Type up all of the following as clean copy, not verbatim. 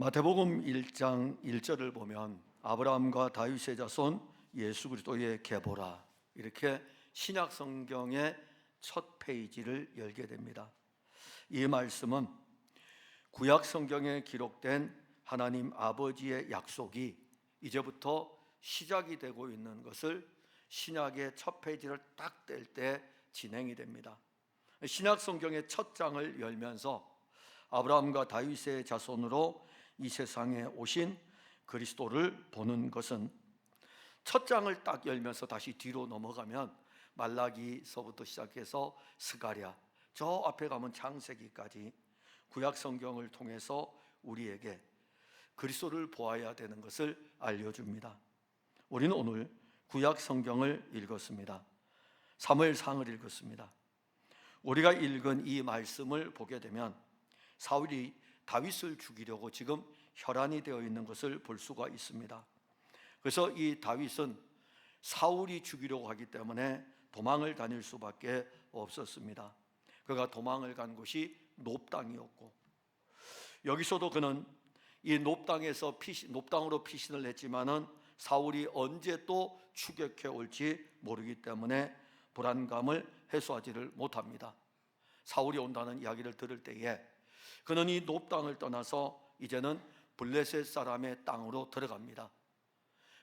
마태복음 1장 1절을 보면 아브라함과 다윗의 자손 예수 그리스도의 계보라, 이렇게 신약 성경의 첫 페이지를 열게 됩니다. 이 말씀은 구약 성경에 기록된 하나님 아버지의 약속이 이제부터 시작이 되고 있는 것을 신약의 첫 페이지를 딱 뗄 때 진행이 됩니다. 신약 성경의 첫 장을 열면서 아브라함과 다윗의 자손으로 이 세상에 오신 그리스도를 보는 것은, 첫 장을 딱 열면서 다시 뒤로 넘어가면 말라기서부터 시작해서 스가랴, 저 앞에 가면 창세기까지 구약 성경을 통해서 우리에게 그리스도를 보아야 되는 것을 알려줍니다. 우리는 오늘 구약 성경을 읽었습니다. 사무엘상을 읽었습니다. 우리가 읽은 이 말씀을 보게 되면 사울이 다윗을 죽이려고 지금 혈안이 되어 있는 것을 볼 수가 있습니다. 그래서 이 다윗은 사울이 죽이려고 하기 때문에 도망을 다닐 수밖에 없었습니다. 그가 도망을 간 곳이 놉당이었고, 여기서도 그는 이 놉당으로 피신을 했지만은 사울이 언제 또 추격해 올지 모르기 때문에 불안감을 해소하지를 못합니다. 사울이 온다는 이야기를 들을 때에 그는 이 놉당을 떠나서 이제는 블레셋 사람의 땅으로 들어갑니다.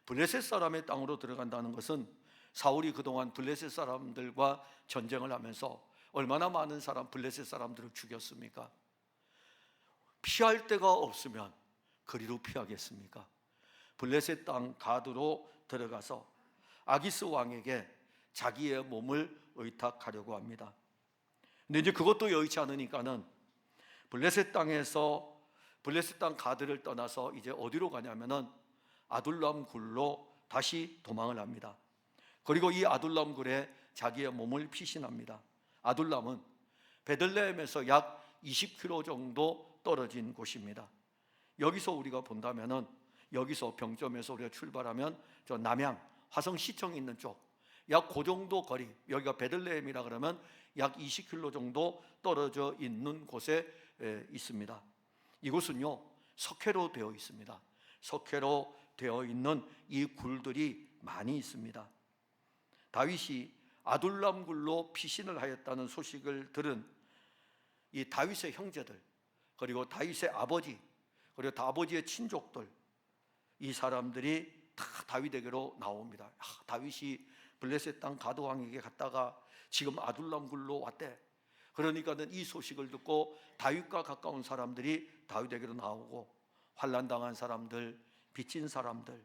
블레셋 사람의 땅으로 들어간다는 것은 사울이 그동안 블레셋 사람들과 전쟁을 하면서 얼마나 많은 블레셋 사람들을 죽였습니까? 피할 데가 없으면 그리로 피하겠습니까? 블레셋 땅 가드로 들어가서 아기스 왕에게 자기의 몸을 의탁하려고 합니다. 근데 이제 그것도 여의치 않으니까는 블레셋 땅 가드를 떠나서 이제 어디로 가냐면은 아둘람 굴로 다시 도망을 합니다. 그리고 이 아둘람 굴에 자기의 몸을 피신합니다. 아둘람은 베들레헴에서 약 20km 정도 떨어진 곳입니다. 여기서 우리가 본다면은, 여기서 병점에서 우리가 출발하면 저 남양 화성시청이 있는 쪽, 약 그 정도 거리, 여기가 베들레헴이라 그러면 약 20km 정도 떨어져 있는 곳에 있습니다. 이곳은요 석회로 되어 있습니다. 석회로 되어 있는 이 굴들이 많이 있습니다. 다윗이 아둘람 굴로 피신을 하였다는 소식을 들은 이 다윗의 형제들, 그리고 다윗의 아버지, 그리고 아버지의 친족들, 이 사람들이 다 다윗에게로 나옵니다. 다윗이 블레셋 땅 가드 왕에게 갔다가 지금 아둘람 굴로 왔대. 그러니까는 이 소식을 듣고 다윗과 가까운 사람들이 다윗에게로 나오고, 환난당한 사람들, 빚진 사람들,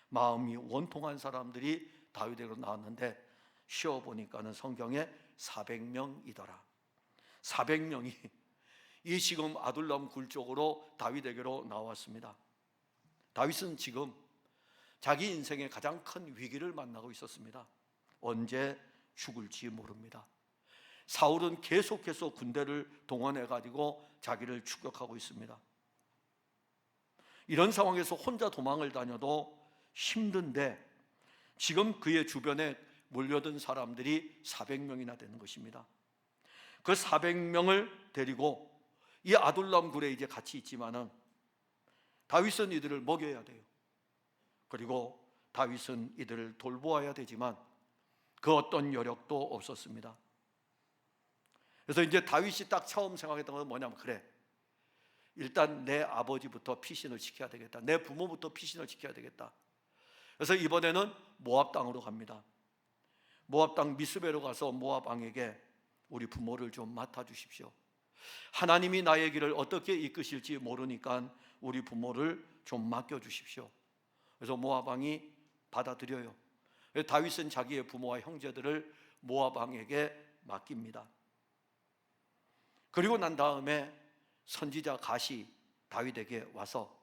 마음이 원통한 사람들이 다윗에게로 나왔는데 쉬어보니까는 성경에 400명이더라. 400명이 이 지금 아둘람 굴 쪽으로 다윗에게로 나왔습니다. 다윗은 지금 자기 인생의 가장 큰 위기를 만나고 있었습니다. 언제 죽을지 모릅니다. 사울은 계속해서 군대를 동원해가지고 자기를 추격하고 있습니다. 이런 상황에서 혼자 도망을 다녀도 힘든데 지금 그의 주변에 몰려든 사람들이 400명이나 되는 것입니다. 그 400명을 데리고 이 아둘람 굴에 이제 같이 있지만은 다윗은 이들을 먹여야 돼요. 그리고 다윗은 이들을 돌보아야 되지만 그 어떤 여력도 없었습니다. 그래서 이제 다윗이 딱 처음 생각했던 건 뭐냐면, 그래, 일단 내 아버지부터 피신을 시켜야 되겠다. 내 부모부터 피신을 시켜야 되겠다. 그래서 이번에는 모압 땅으로 갑니다. 모압 땅 미스베로 가서 모압 왕에게 우리 부모를 좀 맡아주십시오. 하나님이 나의 길을 어떻게 이끄실지 모르니까 우리 부모를 좀 맡겨주십시오. 그래서 모압 왕이 받아들여요. 다윗은 자기의 부모와 형제들을 모압 왕에게 맡깁니다. 그리고 난 다음에 선지자 갓이 다윗에게 와서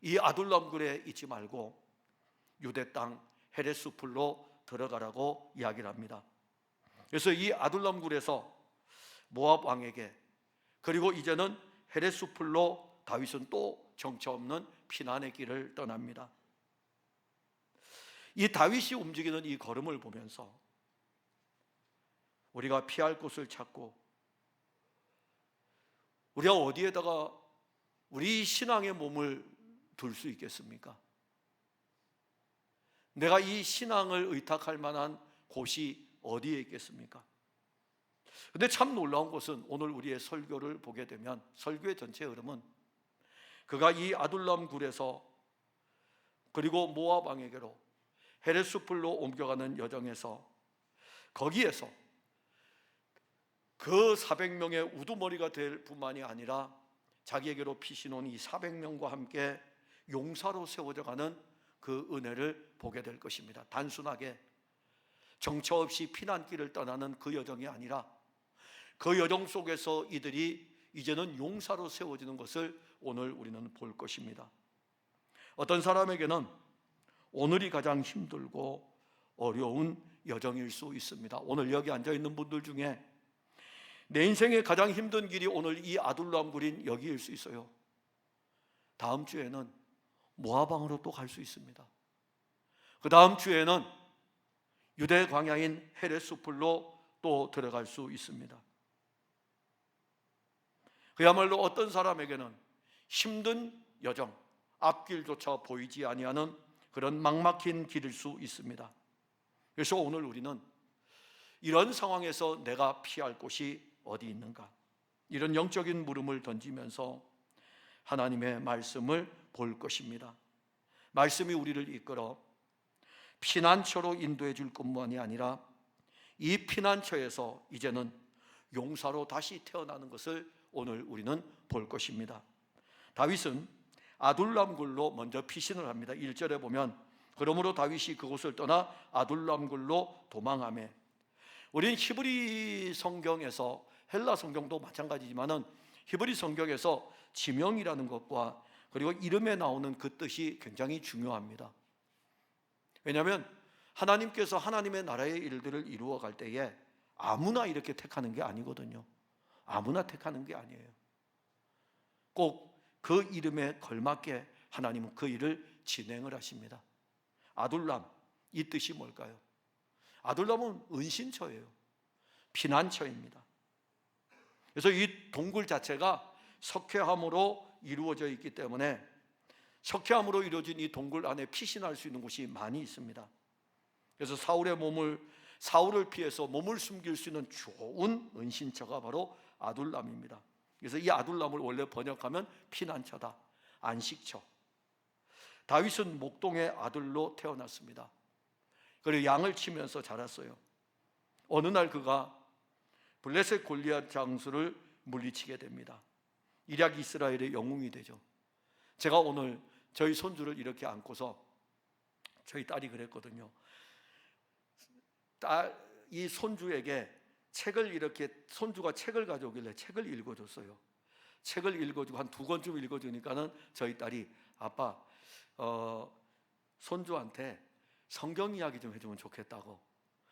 이 아둘람 굴에 있지 말고 유대 땅 헤레스 풀로 들어가라고 이야기를 합니다. 그래서 이 아둘람 굴에서 모압 왕에게, 그리고 이제는 헤레스 풀로 다윗은 또 정처 없는 피난의 길을 떠납니다. 이 다윗이 움직이는 이 걸음을 보면서 우리가 피할 곳을 찾고 우리가 어디에다가 우리 신앙의 몸을 둘 수 있겠습니까? 내가 이 신앙을 의탁할 만한 곳이 어디에 있겠습니까? 근데 참 놀라운 것은 오늘 우리의 설교를 보게 되면 설교의 전체 흐름은 그가 이 아둘람 굴에서 그리고 모압 왕에게로 헤레스풀로 옮겨가는 여정에서 거기에서 그 400명의 우두머리가 될 뿐만이 아니라 자기에게로 피신온 이 400명과 함께 용사로 세워져 가는 그 은혜를 보게 될 것입니다. 단순하게 정처 없이 피난길을 떠나는 그 여정이 아니라 그 여정 속에서 이들이 이제는 용사로 세워지는 것을 오늘 우리는 볼 것입니다. 어떤 사람에게는 오늘이 가장 힘들고 어려운 여정일 수 있습니다. 오늘 여기 앉아 있는 분들 중에 내 인생의 가장 힘든 길이 오늘 이 아둘람 굴인 여기일 수 있어요. 다음 주에는 모압왕으로 또 갈 수 있습니다. 그 다음 주에는 유대 광야인 헤레스풀로 또 들어갈 수 있습니다. 그야말로 어떤 사람에게는 힘든 여정, 앞길조차 보이지 아니하는 그런 막막힌 길일 수 있습니다. 그래서 오늘 우리는 이런 상황에서 내가 피할 곳이 어디 있는가, 이런 영적인 물음을 던지면서 하나님의 말씀을 볼 것입니다. 말씀이 우리를 이끌어 피난처로 인도해 줄 뿐만이 아니라 이 피난처에서 이제는 용사로 다시 태어나는 것을 오늘 우리는 볼 것입니다. 다윗은 아둘람 굴로 먼저 피신을 합니다. 1절에 보면 그러므로 다윗이 그곳을 떠나 아둘람 굴로 도망하매, 우리는 히브리 성경에서, 헬라 성경도 마찬가지지만은 히브리 성경에서 지명이라는 것과 그리고 이름에 나오는 그 뜻이 굉장히 중요합니다. 왜냐하면 하나님께서 하나님의 나라의 일들을 이루어 갈 때에 아무나 이렇게 택하는 게 아니거든요. 아무나 택하는 게 아니에요. 꼭 그 이름에 걸맞게 하나님은 그 일을 진행을 하십니다. 아둘람, 이 뜻이 뭘까요? 아둘람은 은신처예요. 피난처입니다. 그래서 이 동굴 자체가 석회암으로 이루어져 있기 때문에 석회암으로 이루어진 이 동굴 안에 피신할 수 있는 곳이 많이 있습니다. 그래서 사울을 피해서 몸을 숨길 수 있는 좋은 은신처가 바로 아둘람입니다. 그래서 이 아둘람을 원래 번역하면 피난처다, 안식처. 다윗은 목동의 아들로 태어났습니다. 그리고 양을 치면서 자랐어요. 어느 날 그가 블레셋 골리앗 장수를 물리치게 됩니다. 이략 이스라엘의 영웅이 되죠. 제가 오늘 저희 손주를 이렇게 안고서, 저희 딸이 그랬거든요. 이 손주에게 책을 이렇게, 손주가 책을 가져오길래 책을 읽어줬어요. 책을 읽어주고 한 2권쯤 읽어주니까는 저희 딸이 아빠, 손주한테 성경 이야기 좀 해주면 좋겠다고.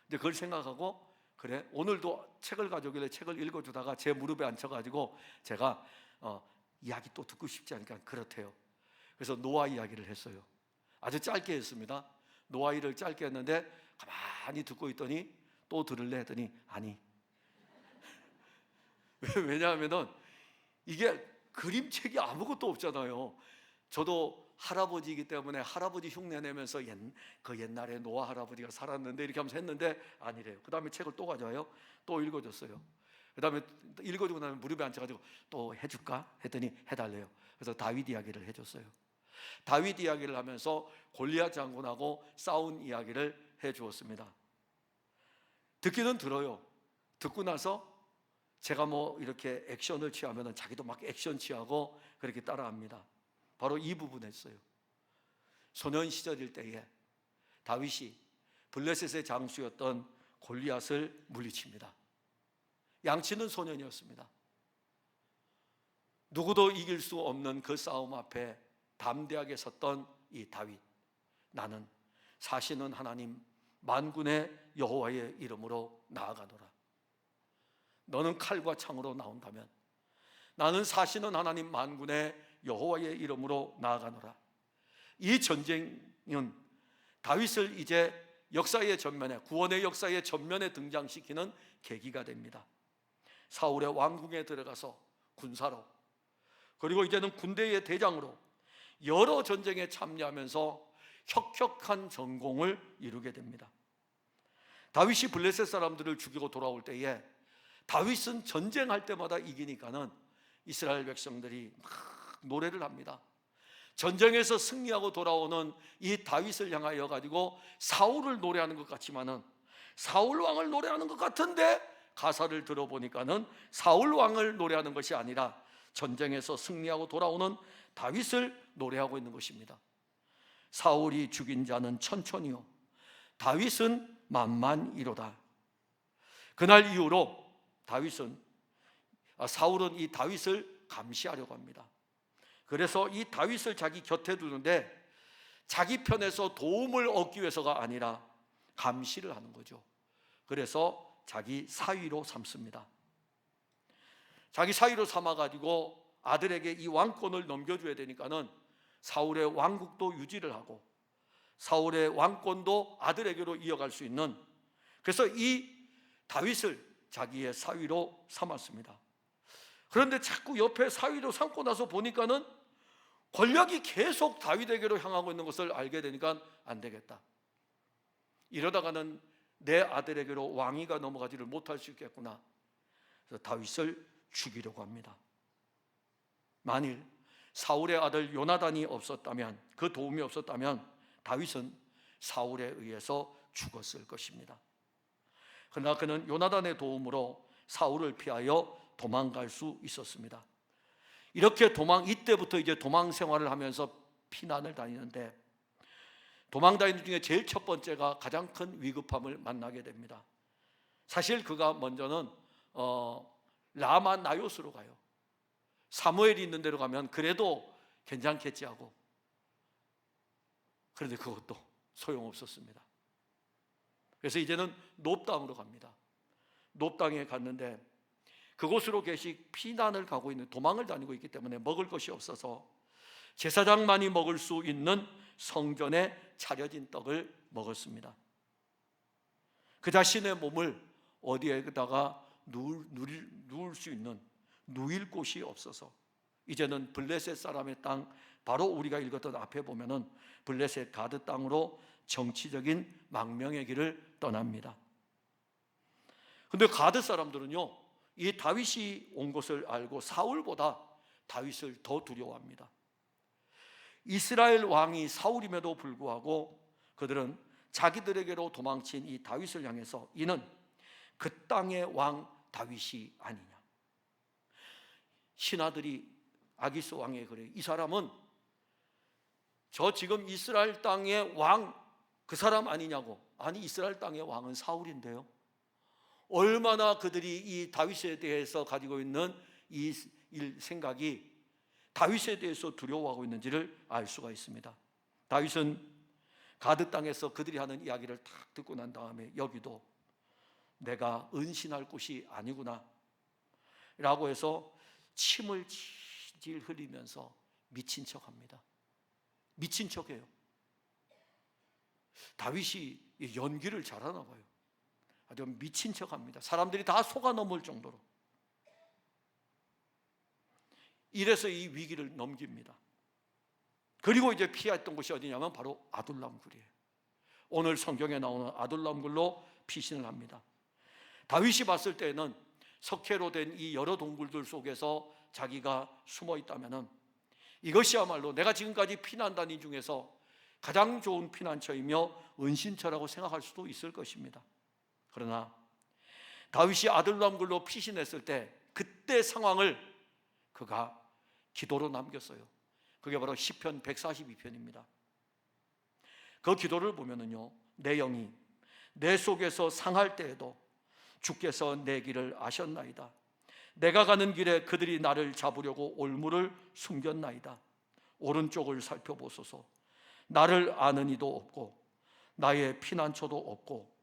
근데 그걸 생각하고, 그래 오늘도 책을 가져오길래 책을 읽어주다가 제 무릎에 앉혀가지고 제가 이야기 또 듣고 싶지 않으니까 그렇대요. 그래서 노아 이야기를 했어요. 아주 짧게 했습니다. 노아 일을 짧게 했는데 가만히 듣고 있더니 또 들을래 했더니 아니. 왜냐하면은 이게 그림책이 아무것도 없잖아요. 저도 할아버지이기 때문에 할아버지 흉내 내면서 그 옛날에 노아 할아버지가 살았는데 이렇게 하면서 했는데 아니래요. 그 다음에 책을 또 가져와요. 또 읽어줬어요. 그 다음에 읽어주고 나면 무릎에 앉혀가지고 또 해줄까? 했더니 해달래요. 그래서 다윗 이야기를 해줬어요. 다윗 이야기를 하면서 골리앗 장군하고 싸운 이야기를 해주었습니다. 듣기는 들어요. 듣고 나서 제가 뭐 이렇게 액션을 취하면 자기도 막 액션 취하고 그렇게 따라합니다. 바로 이 부분 했어요. 소년 시절일 때에 다윗이 블레셋의 장수였던 골리앗을 물리칩니다. 양치는 소년이었습니다. 누구도 이길 수 없는 그 싸움 앞에 담대하게 섰던 이 다윗, 나는 사시는 하나님 만군의 여호와의 이름으로 나아가노라. 너는 칼과 창으로 나온다면 나는 사시는 하나님 만군의 여호와의 이름으로 나아가노라. 이 전쟁은 다윗을 이제 역사의 전면에, 구원의 역사의 전면에 등장시키는 계기가 됩니다. 사울의 왕궁에 들어가서 군사로 그리고 이제는 군대의 대장으로 여러 전쟁에 참여하면서 혁혁한 전공을 이루게 됩니다. 다윗이 블레셋 사람들을 죽이고 돌아올 때에 다윗은 전쟁할 때마다 이기니까는 이스라엘 백성들이 막 노래를 합니다. 전쟁에서 승리하고 돌아오는 이 다윗을 향하여 가지고 사울을 노래하는 것 같지만은, 사울 왕을 노래하는 것 같은데 가사를 들어보니까는 사울 왕을 노래하는 것이 아니라 전쟁에서 승리하고 돌아오는 다윗을 노래하고 있는 것입니다. 사울이 죽인 자는 천천히요, 다윗은 만만이로다. 그날 이후로 사울은 이 다윗을 감시하려고 합니다. 그래서 이 다윗을 자기 곁에 두는데 자기 편에서 도움을 얻기 위해서가 아니라 감시를 하는 거죠. 그래서 자기 사위로 삼습니다. 자기 사위로 삼아가지고 아들에게 이 왕권을 넘겨줘야 되니까는 사울의 왕국도 유지를 하고 사울의 왕권도 아들에게로 이어갈 수 있는, 그래서 이 다윗을 자기의 사위로 삼았습니다. 그런데 자꾸 옆에 사위로 삼고 나서 보니까는 권력이 계속 다윗에게로 향하고 있는 것을 알게 되니까 안 되겠다. 이러다가는 내 아들에게로 왕위가 넘어가지를 못할 수 있겠구나. 그래서 다윗을 죽이려고 합니다. 만일 사울의 아들 요나단이 없었다면, 그 도움이 없었다면 다윗은 사울에 의해서 죽었을 것입니다. 그러나 그는 요나단의 도움으로 사울을 피하여 도망갈 수 있었습니다. 이렇게 이때부터 이제 도망 생활을 하면서 피난을 다니는데, 도망 다니는 중에 제일 첫 번째가 가장 큰 위급함을 만나게 됩니다. 사실 그가 먼저는 라마 나요스로 가요. 사무엘이 있는 데로 가면 그래도 괜찮겠지 하고, 그런데 그것도 소용없었습니다. 그래서 이제는 놉 땅으로 갑니다. 놉 땅에 갔는데 그곳으로 피난을 가고 있는, 도망을 다니고 있기 때문에 먹을 것이 없어서 제사장만이 먹을 수 있는 성전에 차려진 떡을 먹었습니다. 그 자신의 몸을 어디에다가 누울 수 있는, 누일 곳이 없어서 이제는 블레셋 사람의 땅, 바로 우리가 읽었던 앞에 보면은 블레셋 가드 땅으로 정치적인 망명의 길을 떠납니다. 근데 가드 사람들은요, 이 다윗이 온 것을 알고 사울보다 다윗을 더 두려워합니다. 이스라엘 왕이 사울임에도 불구하고 그들은 자기들에게로 도망친 이 다윗을 향해서 이는 그 땅의 왕 다윗이 아니냐. 신하들이 아기스 왕에 그래요. 이 사람은 저 지금 이스라엘 땅의 왕 그 사람 아니냐고. 아니, 이스라엘 땅의 왕은 사울인데요. 얼마나 그들이 이 다윗에 대해서 가지고 있는 이 생각이 다윗에 대해서 두려워하고 있는지를 알 수가 있습니다. 다윗은 가드 땅에서 그들이 하는 이야기를 딱 듣고 난 다음에 여기도 내가 은신할 곳이 아니구나 라고 해서 침을 질질 흘리면서 미친 척합니다. 미친 척해요. 다윗이 연기를 잘하나 봐요. 아주 미친 척합니다. 사람들이 다 속아 넘을 정도로. 이래서 이 위기를 넘깁니다. 그리고 이제 피했던 곳이 어디냐면 바로 아둘람 굴이에요. 오늘 성경에 나오는 아둘람 굴로 피신을 합니다. 다윗이 봤을 때는 석회로 된 이 여러 동굴들 속에서 자기가 숨어 있다면은 이것이야말로 내가 지금까지 피난 다닌 중에서 가장 좋은 피난처이며 은신처라고 생각할 수도 있을 것입니다. 그러나 다윗이 아둘람 굴로 피신했을 때 그때 상황을 그가 기도로 남겼어요. 그게 바로 시편 142편입니다. 그 기도를 보면은요, 내용이 내 속에서 상할 때에도 주께서 내 길을 아셨나이다. 내가 가는 길에 그들이 나를 잡으려고 올무를 숨겼나이다. 오른쪽을 살펴보소서. 나를 아는 이도 없고 나의 피난처도 없고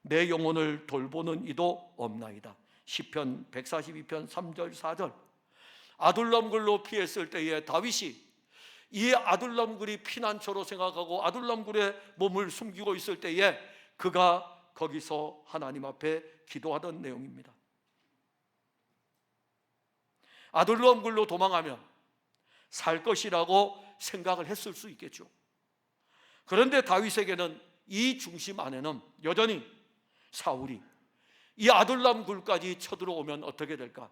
내 영혼을 돌보는 이도 없나이다. 시편 142편 3절 4절. 아둘람 굴로 피했을 때에 다윗이 이 아둘람 굴이 피난처로 생각하고 아둘람 굴에 몸을 숨기고 있을 때에 그가 거기서 하나님 앞에 기도하던 내용입니다. 아둘람 굴로 도망하면 살 것이라고 생각을 했을 수 있겠죠. 그런데 다윗에게는 이 중심 안에는 여전히 사울이 이 아둘람 굴까지 쳐들어오면 어떻게 될까?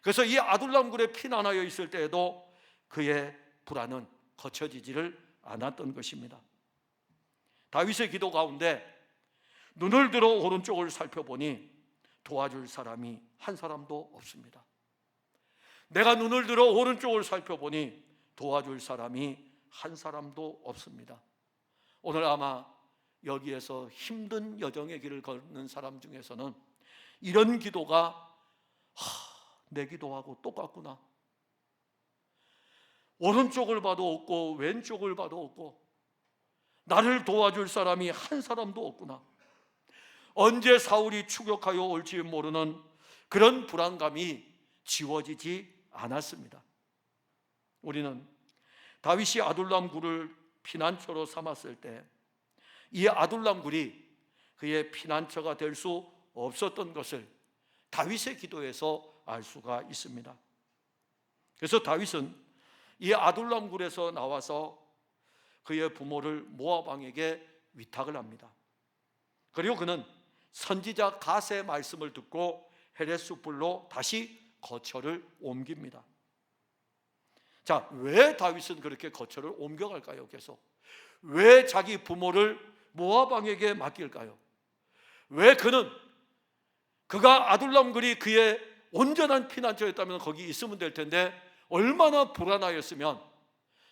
그래서 이 아둘람 굴에 피난하여 있을 때에도 그의 불안은 거쳐지지를 않았던 것입니다. 다윗의 기도 가운데 눈을 들어 오른쪽을 살펴보니 도와줄 사람이 한 사람도 없습니다. 내가 눈을 들어 오른쪽을 살펴보니 도와줄 사람이 한 사람도 없습니다. 오늘 아마 여기에서 힘든 여정의 길을 걷는 사람 중에서는 이런 기도가 내 기도하고 똑같구나. 오른쪽을 봐도 없고 왼쪽을 봐도 없고 나를 도와줄 사람이 한 사람도 없구나. 언제 사울이 추격하여 올지 모르는 그런 불안감이 지워지지 않았습니다. 우리는 다윗이 아둘람 굴을 피난처로 삼았을 때 이 아둘람 굴이 그의 피난처가 될 수 없었던 것을 다윗의 기도에서 알 수가 있습니다. 그래서 다윗은 이 아둘람 굴에서 나와서 그의 부모를 모압 왕에게 위탁을 합니다. 그리고 그는 선지자 갓의 말씀을 듣고 헤레스불로 다시 거처를 옮깁니다. 자, 왜 다윗은 그렇게 거처를 옮겨갈까요? 계속 왜 자기 부모를 모압 왕에게 맡길까요? 왜 그가 아둘람 굴이 그의 온전한 피난처였다면 거기 있으면 될 텐데 얼마나 불안하였으면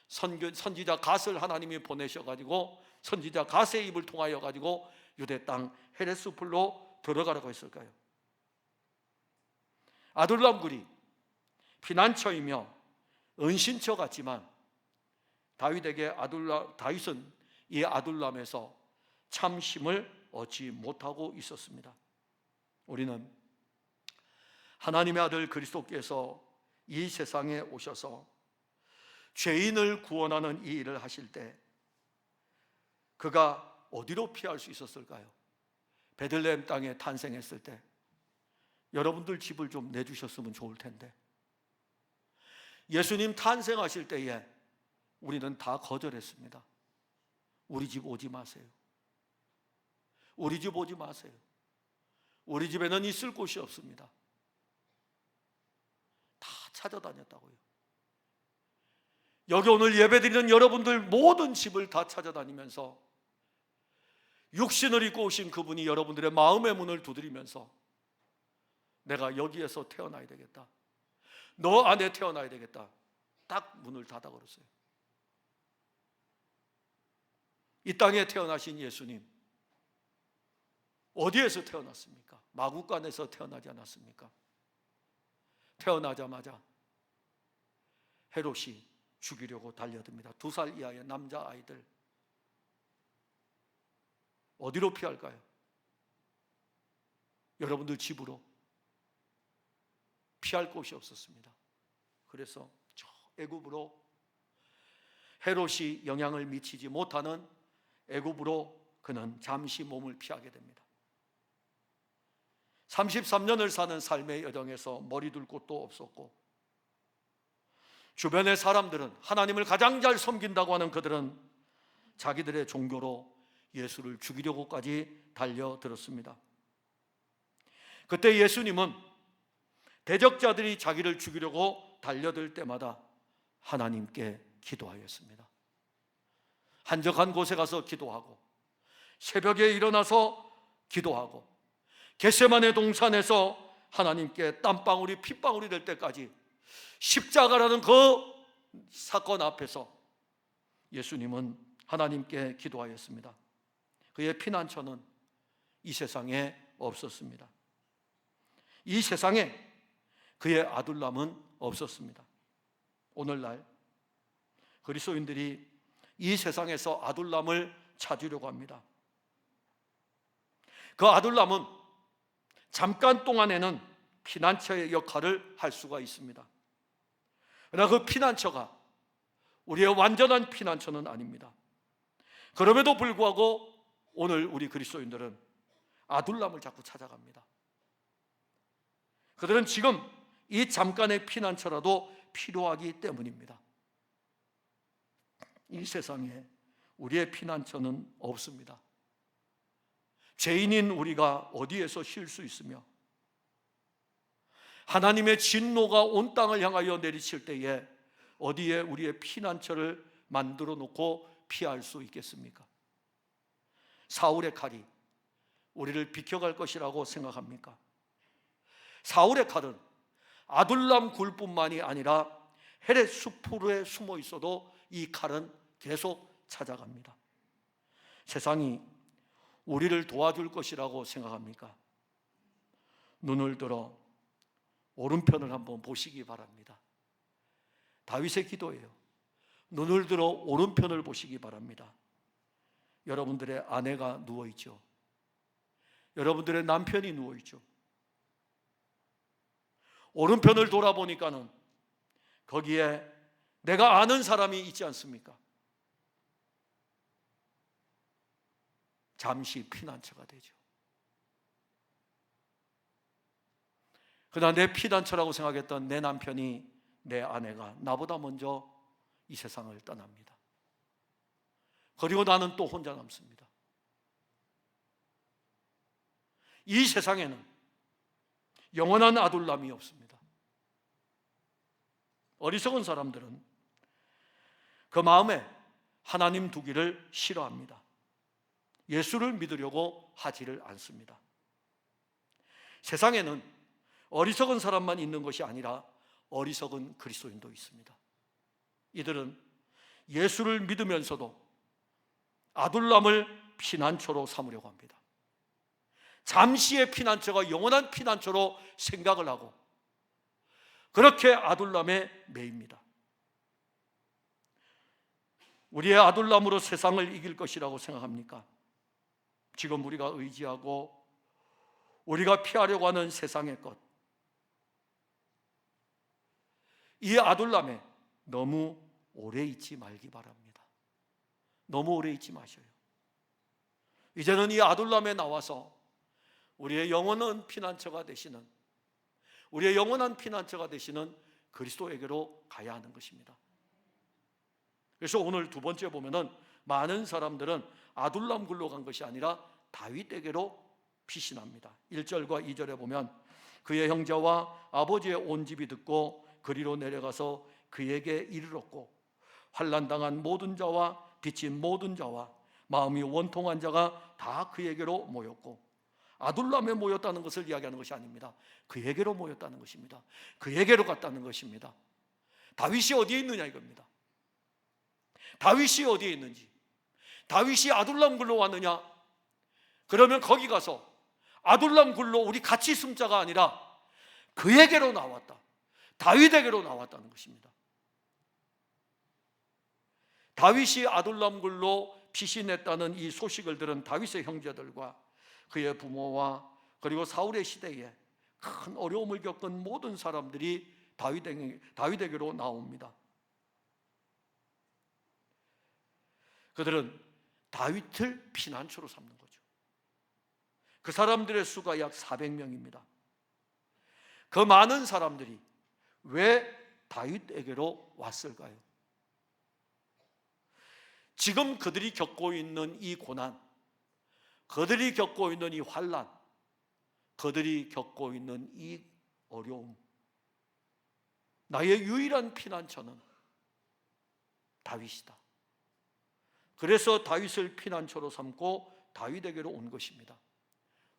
선지자 갓을 하나님이 보내셔가지고 선지자 갓의 입을 통하여 가지고 유대 땅 헤레스풀로 들어가라고 했을까요? 아둘람 굴이 피난처이며 은신처 같지만 다윗은 이 아둘람에서 참 힘을 얻지 못하고 있었습니다. 우리는 하나님의 아들 그리스도께서 이 세상에 오셔서 죄인을 구원하는 이 일을 하실 때 그가 어디로 피할 수 있었을까요? 베들레헴 땅에 탄생했을 때 여러분들 집을 좀 내주셨으면 좋을 텐데, 예수님 탄생하실 때에 우리는 다 거절했습니다. 우리 집 오지 마세요. 우리 집 오지 마세요. 우리 집에는 있을 곳이 없습니다. 다 찾아다녔다고요. 여기 오늘 예배드리는 여러분들 모든 집을 다 찾아다니면서 육신을 입고 오신 그분이 여러분들의 마음의 문을 두드리면서 내가 여기에서 태어나야 되겠다, 너 안에 태어나야 되겠다, 딱 문을 닫아 걸었어요. 이 땅에 태어나신 예수님 어디에서 태어났습니까? 마구간에서 태어나지 않았습니까? 태어나자마자 헤롯이 죽이려고 달려듭니다. 2살 이하의 남자아이들. 어디로 피할까요? 여러분들 집으로. 피할 곳이 없었습니다. 그래서 저 애굽으로, 헤롯이 영향을 미치지 못하는 애굽으로 그는 잠시 몸을 피하게 됩니다. 33년을 사는 삶의 여정에서 머리 둘 곳도 없었고, 주변의 사람들은, 하나님을 가장 잘 섬긴다고 하는 그들은 자기들의 종교로 예수를 죽이려고까지 달려들었습니다. 그때 예수님은 대적자들이 자기를 죽이려고 달려들 때마다 하나님께 기도하였습니다. 한적한 곳에 가서 기도하고, 새벽에 일어나서 기도하고, 겟세마네 동산에서 하나님께 땀방울이 핏방울이 될 때까지 십자가라는 그 사건 앞에서 예수님은 하나님께 기도하였습니다. 그의 피난처는 이 세상에 없었습니다. 이 세상에 그의 아둘람은 없었습니다. 오늘날 그리스도인들이 이 세상에서 아둘람을 찾으려고 합니다. 그 아둘람은 잠깐 동안에는 피난처의 역할을 할 수가 있습니다. 그러나 그 피난처가 우리의 완전한 피난처는 아닙니다. 그럼에도 불구하고 오늘 우리 그리스도인들은 아둘람을 자꾸 찾아갑니다. 그들은 지금 이 잠깐의 피난처라도 필요하기 때문입니다. 이 세상에 우리의 피난처는 없습니다. 죄인인 우리가 어디에서 쉴 수 있으며 하나님의 진노가 온 땅을 향하여 내리칠 때에 어디에 우리의 피난처를 만들어 놓고 피할 수 있겠습니까? 사울의 칼이 우리를 비켜갈 것이라고 생각합니까? 사울의 칼은 아둘람 굴뿐만이 아니라 헤렛 숲으로 숨어 있어도 이 칼은 계속 찾아갑니다. 세상이 우리를 도와줄 것이라고 생각합니까? 눈을 들어 오른편을 한번 보시기 바랍니다. 다윗의 기도예요. 눈을 들어 오른편을 보시기 바랍니다. 여러분들의 아내가 누워있죠. 여러분들의 남편이 누워있죠. 오른편을 돌아보니까는 거기에 내가 아는 사람이 있지 않습니까? 잠시 피난처가 되죠. 그러나 내 피난처라고 생각했던 내 남편이, 내 아내가 나보다 먼저 이 세상을 떠납니다. 그리고 나는 또 혼자 남습니다. 이 세상에는 영원한 아둘람이 없습니다. 어리석은 사람들은 그 마음에 하나님 두기를 싫어합니다. 예수를 믿으려고 하지를 않습니다. 세상에는 어리석은 사람만 있는 것이 아니라 어리석은 그리스도인도 있습니다. 이들은 예수를 믿으면서도 아둘람을 피난처로 삼으려고 합니다. 잠시의 피난처가 영원한 피난처로 생각을 하고 그렇게 아둘람에 매입니다. 우리의 아둘람으로 세상을 이길 것이라고 생각합니까? 지금 우리가 의지하고 우리가 피하려고 하는 세상의 것, 이 아둘람에 너무 오래 있지 말기 바랍니다. 너무 오래 있지 마셔요. 이제는 이 아둘람에 나와서 우리의 영원한 피난처가 되시는, 우리의 영원한 피난처가 되시는 그리스도에게로 가야 하는 것입니다. 그래서 오늘 두 번째 보면은 많은 사람들은 아둘람 굴로 간 것이 아니라 다윗에게로 피신합니다. 1절과 2절에 보면 그의 형제와 아버지의 온 집이 듣고 그리로 내려가서 그에게 이르렀고 환난당한 모든 자와 빚진 모든 자와 마음이 원통한 자가 다 그에게로 모였고, 아둘람에 모였다는 것을 이야기하는 것이 아닙니다. 그에게로 모였다는 것입니다. 그에게로 갔다는 것입니다. 다윗이 어디에 있느냐 이겁니다. 다윗이 어디에 있는지, 다윗이 아둘람 굴로 왔느냐? 그러면 거기 가서 아둘람 굴로 우리 같이 숨자가 아니라 그에게로 나왔다, 다윗에게로 나왔다는 것입니다. 다윗이 아둘람 굴로 피신했다는 이 소식을 들은 다윗의 형제들과 그의 부모와 그리고 사울의 시대에 큰 어려움을 겪은 모든 사람들이 다윗에게로 나옵니다. 그들은 다윗을 피난처로 삼는 거죠. 그 사람들의 수가 약 400명입니다. 그 많은 사람들이 왜 다윗에게로 왔을까요? 지금 그들이 겪고 있는 이 고난, 그들이 겪고 있는 이 환난, 그들이 겪고 있는 이 어려움, 나의 유일한 피난처는 다윗이다. 그래서 다윗을 피난처로 삼고 다윗에게로 온 것입니다.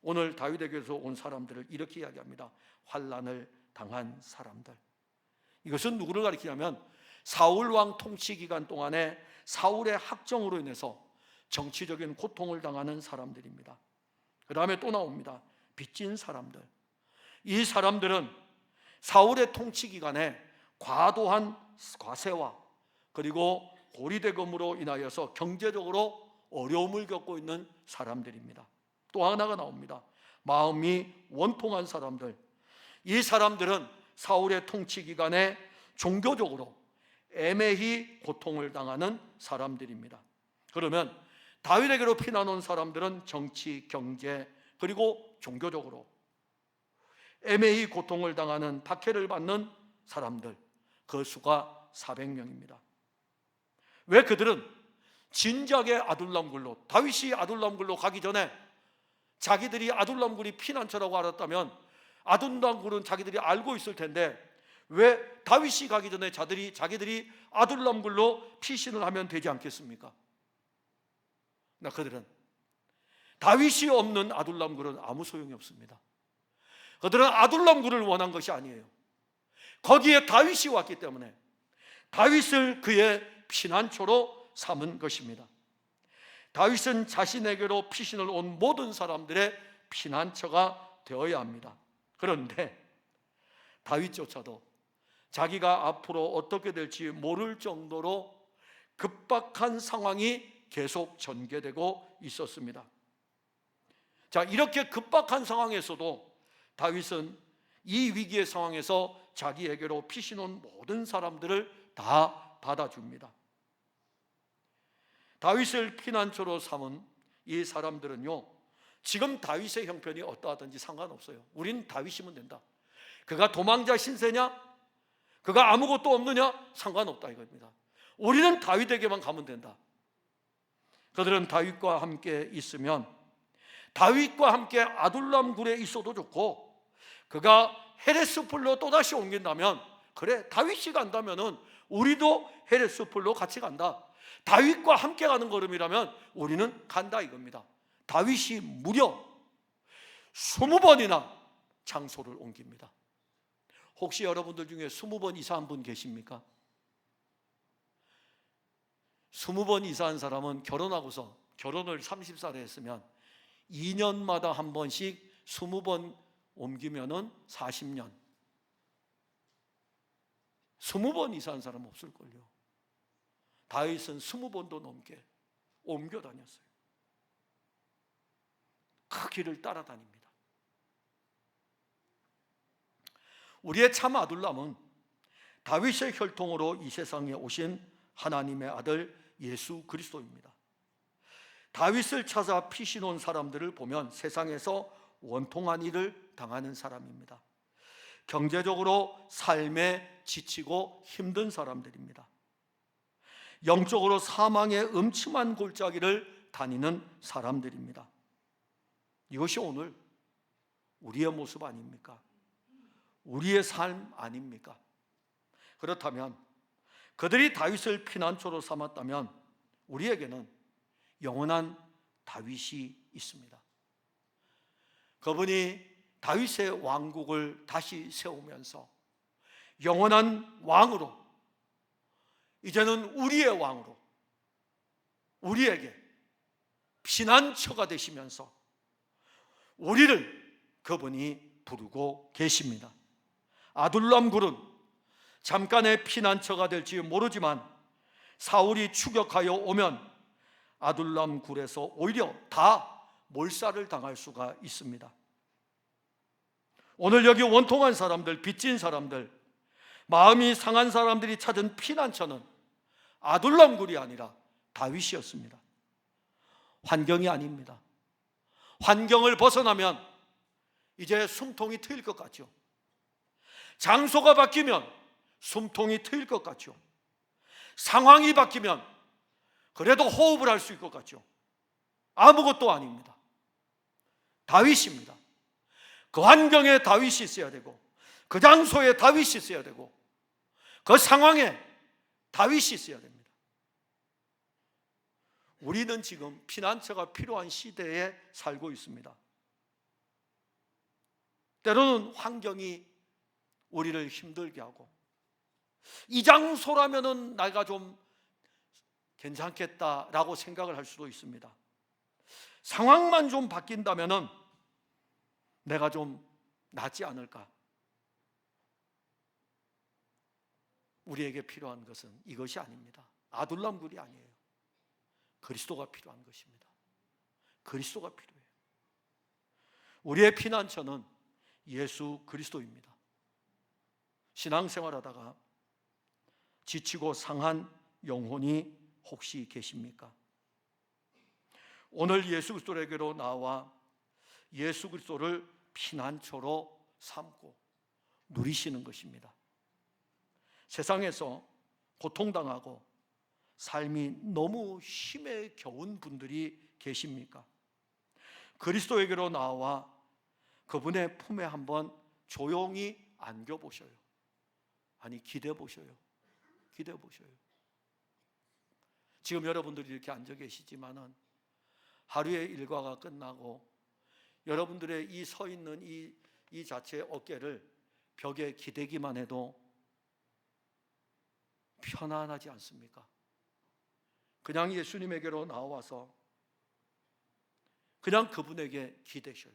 오늘 다윗에게서 온 사람들을 이렇게 이야기합니다. 환난을 당한 사람들. 이것은 누구를 가리키냐면 사울 왕 통치 기간 동안에 사울의 학정으로 인해서 정치적인 고통을 당하는 사람들입니다. 그 다음에 또 나옵니다. 빚진 사람들. 이 사람들은 사울의 통치 기간에 과도한 과세와 그리고 고리대금으로 인하여서 경제적으로 어려움을 겪고 있는 사람들입니다. 또 하나가 나옵니다. 마음이 원통한 사람들. 이 사람들은 사울의 통치 기간에 종교적으로 애매히 고통을 당하는 사람들입니다. 그러면 다윗에게로 피난 온 사람들은 정치, 경제 그리고 종교적으로 애매히 고통을 당하는 박해를 받는 사람들, 그 수가 400명입니다. 왜 그들은 진작에 아둘람굴로, 다윗이 아둘람굴로 가기 전에 자기들이 아둘람굴이 피난처라고 알았다면 아둘람굴은 자기들이 알고 있을 텐데 왜 다윗이 가기 전에 자기들이 아둘람굴로 피신을 하면 되지 않겠습니까? 그들은 다윗이 없는 아둘람굴은 아무 소용이 없습니다. 그들은 아둘람굴을 원한 것이 아니에요. 거기에 다윗이 왔기 때문에 다윗을 그의 피난처로 삼은 것입니다. 다윗은 자신에게로 피신을 온 모든 사람들의 피난처가 되어야 합니다. 그런데 다윗조차도 자기가 앞으로 어떻게 될지 모를 정도로 급박한 상황이 계속 전개되고 있었습니다. 자, 이렇게 급박한 상황에서도 다윗은 이 위기의 상황에서 자기에게로 피신 온 모든 사람들을 다 받아줍니다. 다윗을 피난처로 삼은 이 사람들은요, 지금 다윗의 형편이 어떠하든지 상관없어요. 우린 다윗이면 된다. 그가 도망자 신세냐? 그가 아무것도 없느냐? 상관없다 이겁니다. 우리는 다윗에게만 가면 된다. 그들은 다윗과 함께 있으면 다윗과 함께 아둘람 굴에 있어도 좋고, 그가 헤레스풀로 또다시 옮긴다면, 그래 다윗이 간다면은 우리도 헤레스풀로 같이 간다. 다윗과 함께 가는 걸음이라면 우리는 간다 이겁니다. 다윗이 무려 20번이나 장소를 옮깁니다. 혹시 여러분들 중에 20번 이사한 분 계십니까? 20번 이사한 사람은 결혼하고서, 결혼을 30살에 했으면 2년마다 한 번씩 20번 옮기면은 40년. 20번 이사한 사람 없을걸요. 다윗은 20번도 넘게 옮겨 다녔어요. 그 길을 따라다닙니다. 우리의 참 아둘람은 다윗의 혈통으로 이 세상에 오신 하나님의 아들 예수 그리스도입니다. 다윗을 찾아 피신 온 사람들을 보면 세상에서 원통한 일을 당하는 사람입니다. 경제적으로 삶에 지치고 힘든 사람들입니다. 영적으로 사망의 음침한 골짜기를 다니는 사람들입니다. 이것이 오늘 우리의 모습 아닙니까? 우리의 삶 아닙니까? 그렇다면 그들이 다윗을 피난처로 삼았다면 우리에게는 영원한 다윗이 있습니다. 그분이 다윗의 왕국을 다시 세우면서 영원한 왕으로, 이제는 우리의 왕으로 우리에게 피난처가 되시면서 우리를 그분이 부르고 계십니다. 아둘람 굴은 잠깐의 피난처가 될지 모르지만 사울이 추격하여 오면 아둘람 굴에서 오히려 다 몰살을 당할 수가 있습니다. 오늘 여기 원통한 사람들, 빚진 사람들, 마음이 상한 사람들이 찾은 피난처는 아둘람 굴이 아니라 다윗이었습니다. 환경이 아닙니다. 환경을 벗어나면 이제 숨통이 트일 것 같죠. 장소가 바뀌면 숨통이 트일 것 같죠. 상황이 바뀌면 그래도 호흡을 할 수 있을 것 같죠. 아무것도 아닙니다. 다윗입니다. 그 환경에 다윗이 있어야 되고, 그 장소에 다윗이 있어야 되고, 그 상황에 다윗이 있어야 됩니다. 우리는 지금 피난처가 필요한 시대에 살고 있습니다. 때로는 환경이 우리를 힘들게 하고, 이 장소라면은 내가 좀 괜찮겠다라고 생각을 할 수도 있습니다. 상황만 좀 바뀐다면은 내가 좀 낫지 않을까? 우리에게 필요한 것은 이것이 아닙니다. 아둘람 굴이 아니에요. 그리스도가 필요한 것입니다. 그리스도가 필요해요. 우리의 피난처는 예수 그리스도입니다. 신앙생활하다가 지치고 상한 영혼이 혹시 계십니까? 오늘 예수 그리스도에게로 나와 예수 그리스도를 피난처로 삼고 누리시는 것입니다. 세상에서 고통당하고 삶이 너무 힘에 겨운 분들이 계십니까? 그리스도에게로 나와 그분의 품에 한번 조용히 안겨보셔요. 아니, 기대보셔요. 기대보셔요. 지금 여러분들이 이렇게 앉아 계시지만은 하루의 일과가 끝나고 여러분들의 이 서 있는 이 자체의 어깨를 벽에 기대기만 해도 편안하지 않습니까? 그냥 예수님에게로 나와서 그냥 그분에게 기대셔요.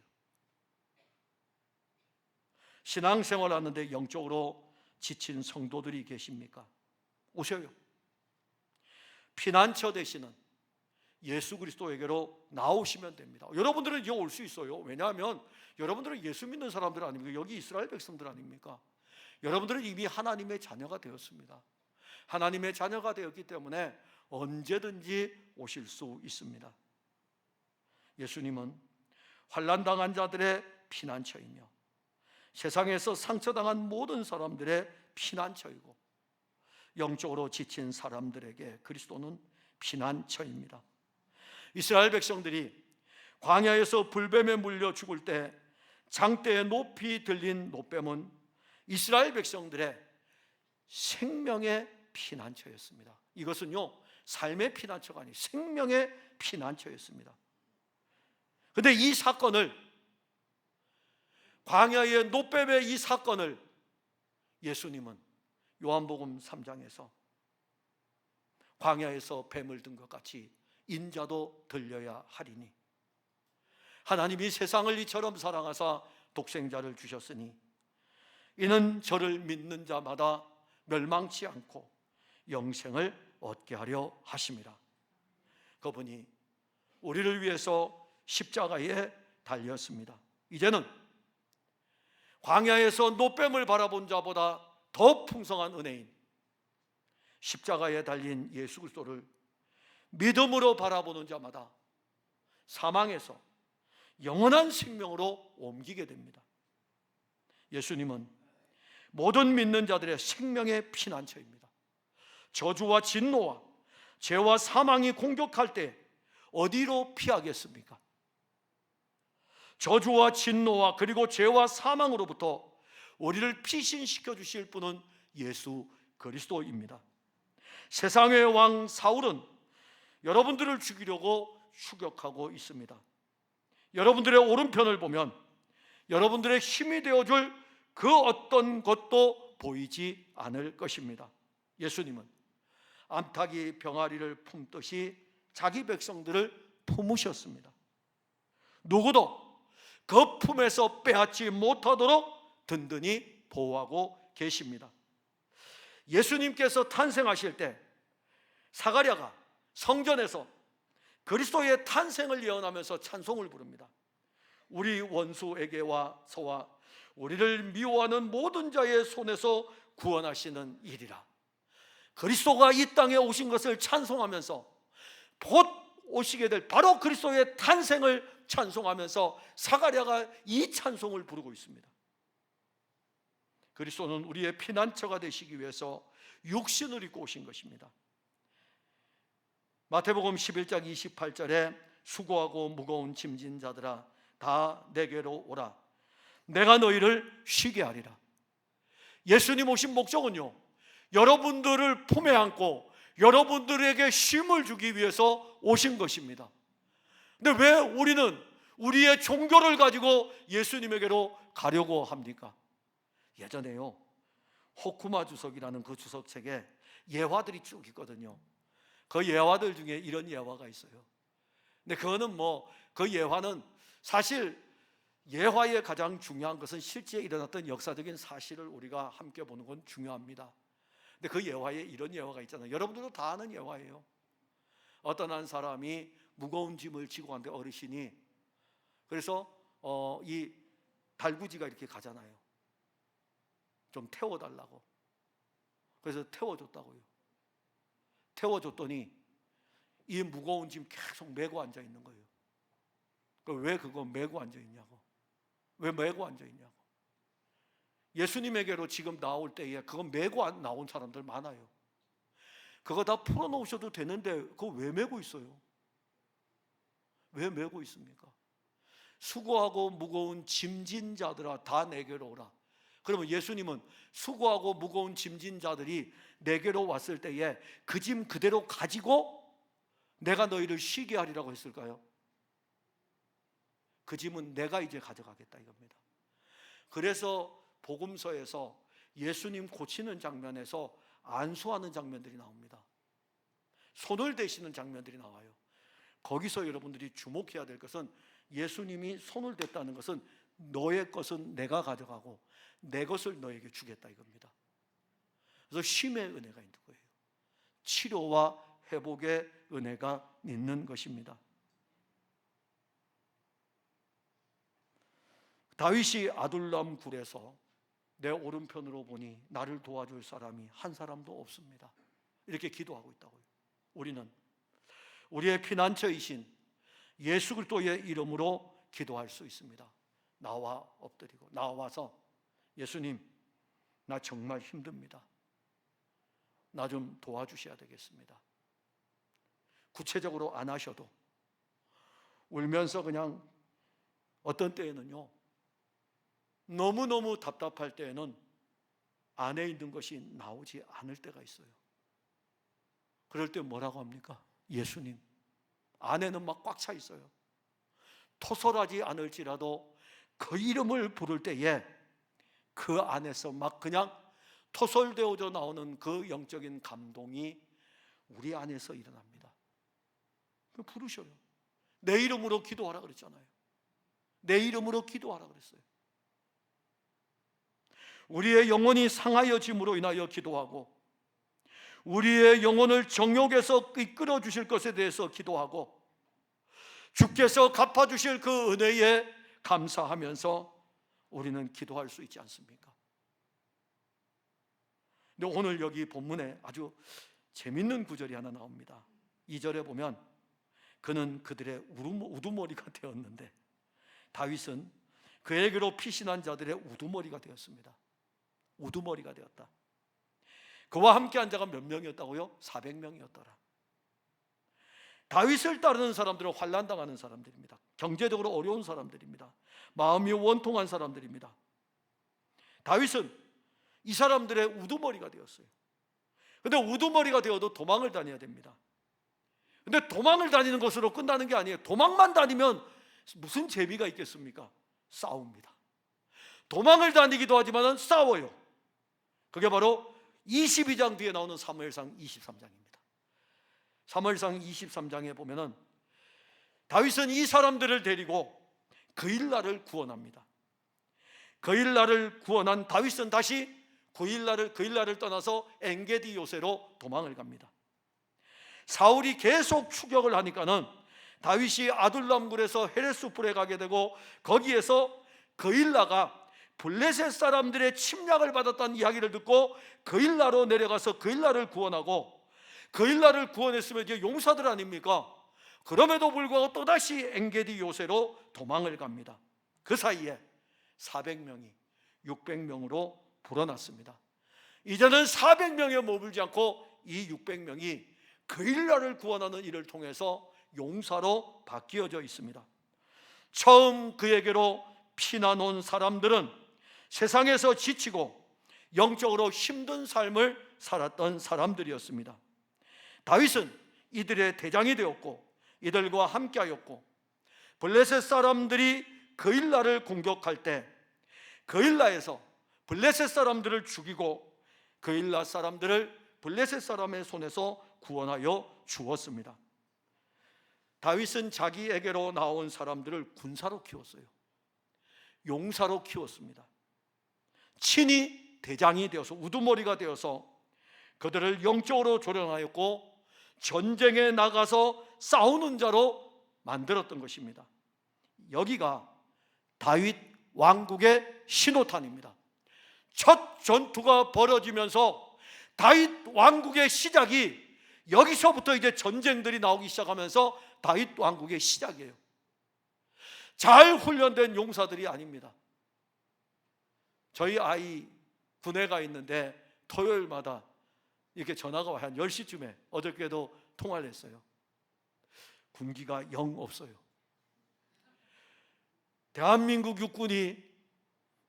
신앙생활 하는데 영적으로 지친 성도들이 계십니까? 오셔요. 피난처 되시는 예수 그리스도에게로 나오시면 됩니다. 여러분들은 이제 올 수 있어요. 왜냐하면 여러분들은 예수 믿는 사람들 아닙니까? 여기 이스라엘 백성들 아닙니까? 여러분들은 이미 하나님의 자녀가 되었습니다. 하나님의 자녀가 되었기 때문에 언제든지 오실 수 있습니다. 예수님은 환난당한 자들의 피난처이며 세상에서 상처당한 모든 사람들의 피난처이고 영적으로 지친 사람들에게 그리스도는 피난처입니다. 이스라엘 백성들이 광야에서 불뱀에 물려 죽을 때 장대에 높이 들린 노뱀은 이스라엘 백성들의 생명의 피난처였습니다. 이것은요, 삶의 피난처가 아니고 생명의 피난처였습니다. 그런데 이 사건을, 광야의 노뱀의 이 사건을 예수님은 요한복음 3장에서 광야에서 뱀을 든 것 같이 인자도 들려야 하리니 하나님이 세상을 이처럼 사랑하사 독생자를 주셨으니 이는 저를 믿는 자마다 멸망치 않고 영생을 얻게 하려 하심이라. 그분이 우리를 위해서 십자가에 달렸습니다. 이제는 광야에서 노뱀을 바라본 자보다 더 풍성한 은혜인 십자가에 달린 예수 그리스도를 믿음으로 바라보는 자마다 사망에서 영원한 생명으로 옮기게 됩니다. 예수님은 모든 믿는 자들의 생명의 피난처입니다. 저주와 진노와 죄와 사망이 공격할 때 어디로 피하겠습니까? 저주와 진노와 그리고 죄와 사망으로부터 우리를 피신시켜 주실 분은 예수 그리스도입니다. 세상의 왕 사울은 여러분들을 죽이려고 추격하고 있습니다. 여러분들의 오른편을 보면 여러분들의 힘이 되어줄 그 어떤 것도 보이지 않을 것입니다. 예수님은 암탉이 병아리를 품듯이 자기 백성들을 품으셨습니다. 누구도 그 품에서 빼앗지 못하도록 든든히 보호하고 계십니다. 예수님께서 탄생하실 때 사가랴가 성전에서 그리스도의 탄생을 예언하면서 찬송을 부릅니다. 우리 원수에게와서와 우리를 미워하는 모든 자의 손에서 구원하시는 일이라. 그리스도가 이 땅에 오신 것을 찬송하면서 곧 오시게 될 바로 그리스도의 탄생을 찬송하면서 사가랴가 이 찬송을 부르고 있습니다. 그리스도는 우리의 피난처가 되시기 위해서 육신을 입고 오신 것입니다. 마태복음 11장 28절에 수고하고 무거운 짐진 자들아 다 내게로 오라 내가 너희를 쉬게 하리라. 예수님 오신 목적은요, 여러분들을 품에 안고 여러분들에게 쉼을 주기 위해서 오신 것입니다. 근데 왜 우리는 우리의 종교를 가지고 예수님에게로 가려고 합니까? 예전에요, 호쿠마 주석이라는 그 주석책에 예화들이 쭉 있거든요. 그 예화들 중에 이런 예화가 있어요. 근데 그거는 그 예화는 사실 예화의 가장 중요한 것은 실제 일어났던 역사적인 사실을 우리가 함께 보는 건 중요합니다. 근데 그 예화에 이런 예화가 있잖아요. 여러분들도 다 아는 예화예요. 어떤 한 사람이 무거운 짐을 지고 갔는데 어르신이 그래서 이 달구지가 이렇게 가잖아요. 좀 태워달라고. 그래서 태워줬다고요. 태워줬더니 이 무거운 짐 계속 메고 앉아 있는 거예요. 왜 그거 메고 앉아 있냐고. 왜 메고 앉아 있냐고. 예수님에게로 지금 나올 때에 그거 메고 나온 사람들 많아요. 그거 다 풀어놓으셔도 되는데 그거 왜 메고 있어요? 왜 메고 있습니까? 수고하고 무거운 짐진 자들아 다 내게로 오라. 그러면 예수님은 수고하고 무거운 짐진 자들이 내게로 왔을 때에 그 짐 그대로 가지고 내가 너희를 쉬게 하리라고 했을까요? 그 짐은 내가 이제 가져가겠다 이겁니다. 그래서 복음서에서 예수님 고치는 장면에서 안수하는 장면들이 나옵니다. 손을 대시는 장면들이 나와요. 거기서 여러분들이 주목해야 될 것은 예수님이 손을 댔다는 것은 너의 것은 내가 가져가고 내 것을 너에게 주겠다 이겁니다. 그래서 쉼의 은혜가 있는 거예요. 치료와 회복의 은혜가 있는 것입니다. 다윗이 아둘람 굴에서 내 오른편으로 보니 나를 도와줄 사람이 한 사람도 없습니다. 이렇게 기도하고 있다고요. 우리는 우리의 피난처이신 예수 그리스도의 이름으로 기도할 수 있습니다. 나와 엎드리고 나와서 예수님, 나 정말 힘듭니다. 나 좀 도와주셔야 되겠습니다. 구체적으로 안 하셔도 울면서 그냥 어떤 때에는요, 너무너무 답답할 때에는 안에 있는 것이 나오지 않을 때가 있어요. 그럴 때 뭐라고 합니까? 예수님, 안에는 막 꽉 차 있어요. 토설하지 않을지라도 그 이름을 부를 때에 그 안에서 막 그냥 토설되어져 나오는 그 영적인 감동이 우리 안에서 일어납니다. 부르셔요. 내 이름으로 기도하라 그랬잖아요. 내 이름으로 기도하라 그랬어요. 우리의 영혼이 상하여짐으로 인하여 기도하고 우리의 영혼을 정욕에서 이끌어 주실 것에 대해서 기도하고 주께서 갚아주실 그 은혜에 감사하면서 우리는 기도할 수 있지 않습니까? 근데 오늘 여기 본문에 아주 재밌는 구절이 하나 나옵니다. 2절에 보면 그는 그들의 우두머리가 되었는데 다윗은 그에게로 피신한 자들의 우두머리가 되었습니다. 우두머리가 되었다. 그와 함께한 자가 몇 명이었다고요? 400명이었더라. 다윗을 따르는 사람들은 환난당하는 사람들입니다. 경제적으로 어려운 사람들입니다. 마음이 원통한 사람들입니다. 다윗은 이 사람들의 우두머리가 되었어요. 그런데 우두머리가 되어도 도망을 다녀야 됩니다. 그런데 도망을 다니는 것으로 끝나는 게 아니에요. 도망만 다니면 무슨 재미가 있겠습니까? 싸웁니다. 도망을 다니기도 하지만 싸워요. 그게 바로 22장 뒤에 나오는 사무엘상 23장입니다. 사무엘상 23장에 보면은 다윗은 이 사람들을 데리고 그일라를 구원합니다. 그일라를 구원한 다윗은 다시 그일라를 떠나서 엔게디 요새로 도망을 갑니다. 사울이 계속 추격을 하니까는 다윗이 아둘람굴에서 헤레스풀에 가게 되고 거기에서 그일라가 블레셋 사람들의 침략을 받았다는 이야기를 듣고 그일라로 내려가서 그일라를 구원하고 그일라를 구원했으면 이제 용사들 아닙니까? 그럼에도 불구하고 또다시 엔게디 요새로 도망을 갑니다. 그 사이에 400명이 600명으로 불어났습니다. 이제는 400명에 머물지 않고 이 600명이 그일라를 구원하는 일을 통해서 용사로 바뀌어져 있습니다. 처음 그에게로 피난 온 사람들은 세상에서 지치고 영적으로 힘든 삶을 살았던 사람들이었습니다. 다윗은 이들의 대장이 되었고 이들과 함께하였고 블레셋 사람들이 그일라를 공격할 때 그일라에서 블레셋 사람들을 죽이고 그일라 사람들을 블레셋 사람의 손에서 구원하여 주었습니다. 다윗은 자기에게로 나온 사람들을 군사로 키웠어요. 용사로 키웠습니다. 친히 대장이 되어서 우두머리가 되어서 그들을 영적으로 조련하였고 전쟁에 나가서 싸우는 자로 만들었던 것입니다. 여기가 다윗 왕국의 신호탄입니다. 첫 전투가 벌어지면서 다윗 왕국의 시작이 여기서부터 이제 전쟁들이 나오기 시작하면서 다윗 왕국의 시작이에요. 잘 훈련된 용사들이 아닙니다. 저희 아이 군에 가 있는데 토요일마다 이렇게 전화가 와요. 한 10시쯤에 어저께도 통화를 했어요. 군기가 영 없어요. 대한민국 육군이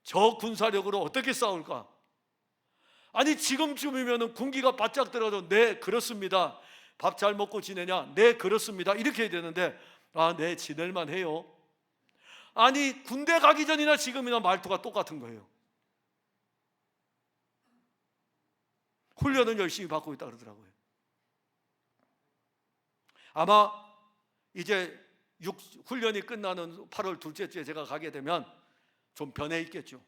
저 군사력으로 어떻게 싸울까? 아니 지금쯤이면 군기가 바짝 들어도 네 그렇습니다. 밥 잘 먹고 지내냐? 네 그렇습니다. 이렇게 해야 되는데 네 지낼만 해요. 아니 군대 가기 전이나 지금이나 말투가 똑같은 거예요. 훈련은 열심히 받고 있다 그러더라고요. 아마 이제 훈련이 끝나는 8월 둘째 주에 제가 가게 되면 좀 변해 있겠죠.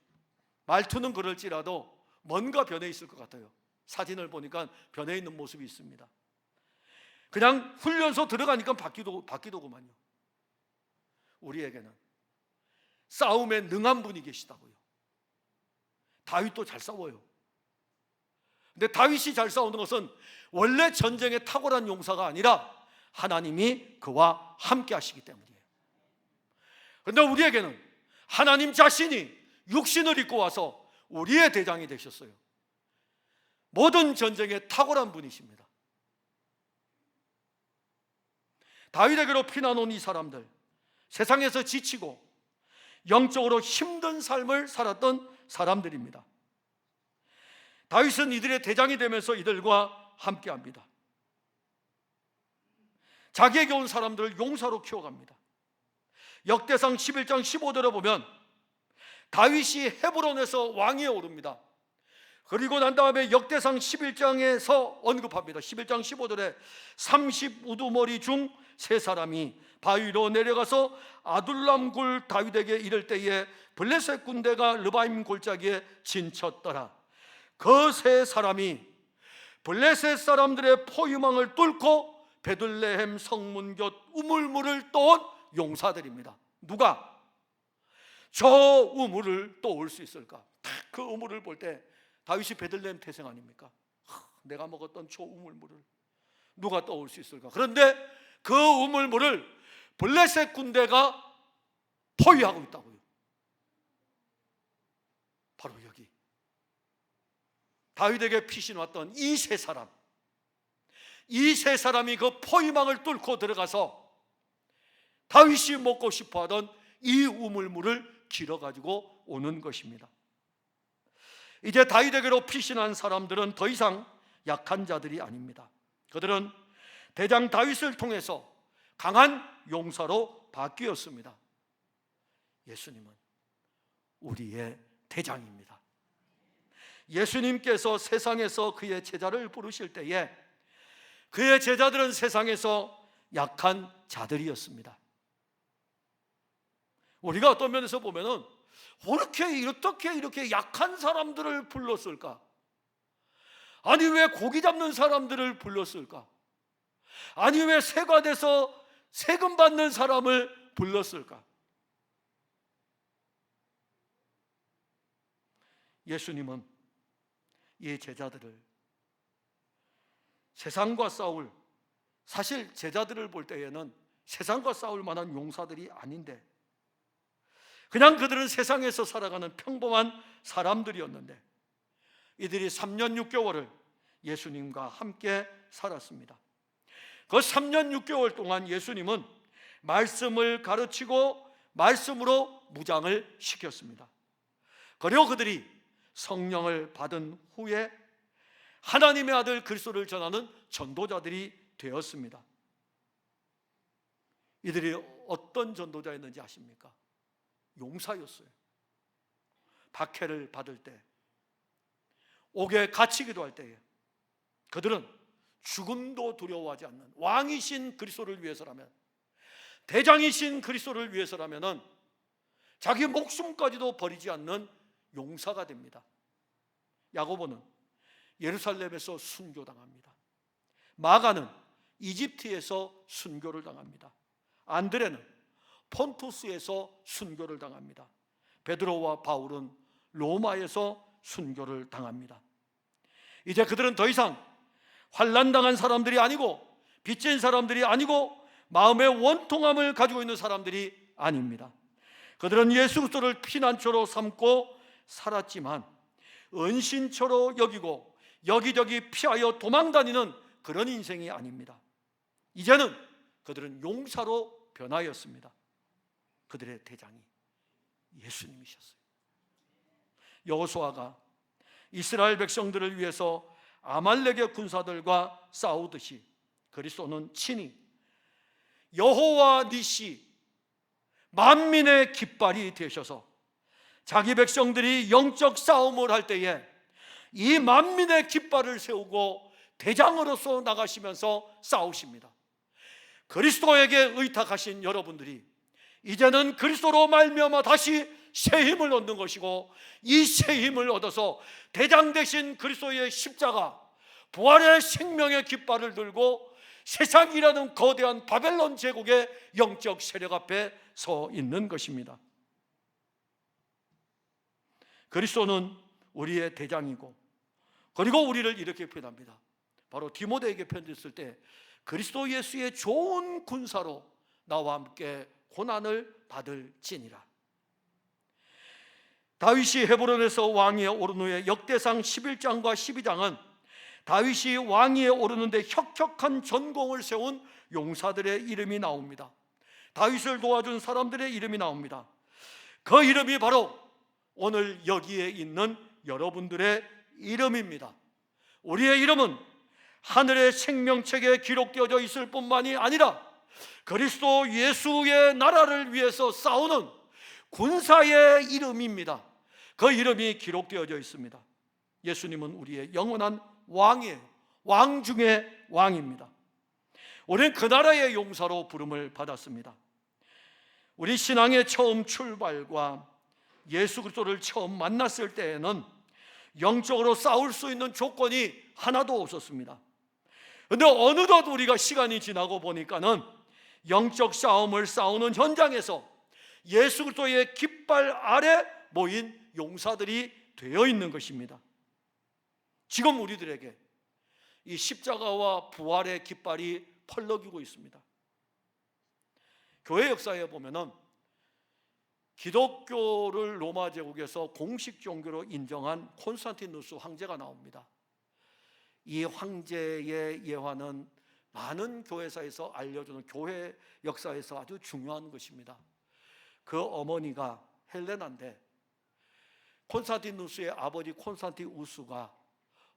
말투는 그럴지라도 뭔가 변해 있을 것 같아요. 사진을 보니까 변해 있는 모습이 있습니다. 그냥 훈련소 들어가니까 바뀌더구만요. 우리에게는 싸움에 능한 분이 계시다고요. 다윗도 잘 싸워요. 근데 다윗이 잘 싸우는 것은 원래 전쟁에 탁월한 용사가 아니라 하나님이 그와 함께 하시기 때문이에요. 그런데 우리에게는 하나님 자신이 육신을 입고 와서 우리의 대장이 되셨어요. 모든 전쟁에 탁월한 분이십니다. 다윗에게로 피난온 이 사람들, 세상에서 지치고 영적으로 힘든 삶을 살았던 사람들입니다. 다윗은 이들의 대장이 되면서 이들과 함께합니다. 자기에게 온 사람들을 용사로 키워갑니다. 역대상 11장 15절에 보면 다윗이 헤브론에서 왕위에 오릅니다. 그리고 난 다음에 역대상 11장에서 언급합니다. 11장 15절에 30우두머리 중 세 사람이 바위로 내려가서 아둘람 굴 다윗에게 이를 때에 블레셋 군대가 르바임 골짜기에 진쳤더라. 그 세 사람이 블레셋 사람들의 포위망을 뚫고 베들레헴 성문 곁 우물물을 떠온 용사들입니다. 누가 저 우물을 떠올 수 있을까? 그 우물을 볼 때 다윗이 베들레헴 태생 아닙니까? 내가 먹었던 저 우물물을 누가 떠올 수 있을까? 그런데 그 우물물을 블레셋 군대가 포위하고 있다고요. 바로 여기 다윗에게 피신 왔던 이 세 사람, 이 세 사람이 그 포위망을 뚫고 들어가서 다윗이 먹고 싶어하던 이 우물물을 길어가지고 오는 것입니다. 이제 다윗에게로 피신한 사람들은 더 이상 약한 자들이 아닙니다. 그들은 대장 다윗을 통해서 강한 용사로 바뀌었습니다. 예수님은 우리의 대장입니다. 예수님께서 세상에서 그의 제자를 부르실 때에 그의 제자들은 세상에서 약한 자들이었습니다. 우리가 어떤 면에서 보면은 어떻게 이렇게 약한 사람들을 불렀을까? 아니 왜 고기 잡는 사람들을 불렀을까? 아니 왜 세관에서 세금 받는 사람을 불렀을까? 예수님은 이 제자들을 세상과 싸울, 사실 제자들을 볼 때에는 세상과 싸울 만한 용사들이 아닌데 그냥 그들은 세상에서 살아가는 평범한 사람들이었는데 이들이 3년 6개월을 예수님과 함께 살았습니다. 그 3년 6개월 동안 예수님은 말씀을 가르치고 말씀으로 무장을 시켰습니다. 그리고 그들이 성령을 받은 후에 하나님의 아들 그리스도를 전하는 전도자들이 되었습니다. 이들이 어떤 전도자였는지 아십니까? 용사였어요. 박해를 받을 때, 옥에 갇히기도 할 때에 그들은 죽음도 두려워하지 않는 왕이신 그리스도를 위해서라면, 대장이신 그리스도를 위해서라면 자기 목숨까지도 버리지 않는 용사가 됩니다. 야고보는 예루살렘에서 순교당합니다. 마가는 이집트에서 순교를 당합니다. 안드레는 폰투스에서 순교를 당합니다. 베드로와 바울은 로마에서 순교를 당합니다. 이제 그들은 더 이상 환난당한 사람들이 아니고 빚진 사람들이 아니고 마음의 원통함을 가지고 있는 사람들이 아닙니다. 그들은 예수 그리스도를 피난처로 삼고 살았지만 은신처로 여기고 여기저기 피하여 도망다니는 그런 인생이 아닙니다. 이제는 그들은 용사로 변하였습니다. 그들의 대장이 예수님이셨어요. 여호수아가 이스라엘 백성들을 위해서 아말렉의 군사들과 싸우듯이 그리스도는 친히 여호와 니시 만민의 깃발이 되셔서 자기 백성들이 영적 싸움을 할 때에 이 만민의 깃발을 세우고 대장으로서 나가시면서 싸우십니다. 그리스도에게 의탁하신 여러분들이 이제는 그리스도로 말미암아 다시 새 힘을 얻는 것이고, 이 새 힘을 얻어서 대장 되신 그리스도의 십자가 부활의 생명의 깃발을 들고 세상이라는 거대한 바벨론 제국의 영적 세력 앞에 서 있는 것입니다. 그리스도는 우리의 대장이고, 그리고 우리를 이렇게 표현합니다. 바로 디모데에게 편지했을 때 그리스도 예수의 좋은 군사로 나와 함께 고난을 받을지니라. 다윗이 헤브론에서 왕위에 오른 후에 역대상 11장과 12장은 다윗이 왕위에 오르는데 혁혁한 전공을 세운 용사들의 이름이 나옵니다. 다윗을 도와준 사람들의 이름이 나옵니다. 그 이름이 바로 오늘 여기에 있는 여러분들의 이름입니다. 우리의 이름은 하늘의 생명책에 기록되어져 있을 뿐만이 아니라 그리스도 예수의 나라를 위해서 싸우는 군사의 이름입니다. 그 이름이 기록되어져 있습니다. 예수님은 우리의 영원한 왕이에요. 왕 중의 왕입니다. 우리는 그 나라의 용사로 부름을 받았습니다. 우리 신앙의 처음 출발과 예수 그리스도를 처음 만났을 때에는 영적으로 싸울 수 있는 조건이 하나도 없었습니다. 그런데 어느덧 우리가 시간이 지나고 보니까는 영적 싸움을 싸우는 현장에서 예수 그리스도의 깃발 아래 모인 용사들이 되어 있는 것입니다. 지금 우리들에게 이 십자가와 부활의 깃발이 펄럭이고 있습니다. 교회 역사에 보면은 기독교를 로마 제국에서 공식 종교로 인정한 콘스탄티누스 황제가 나옵니다. 이 황제의 예화는 많은 교회사에서 알려주는 교회 역사에서 아주 중요한 것입니다. 그 어머니가 헬레나인데 콘스탄티누스의 아버지 콘스탄티우스가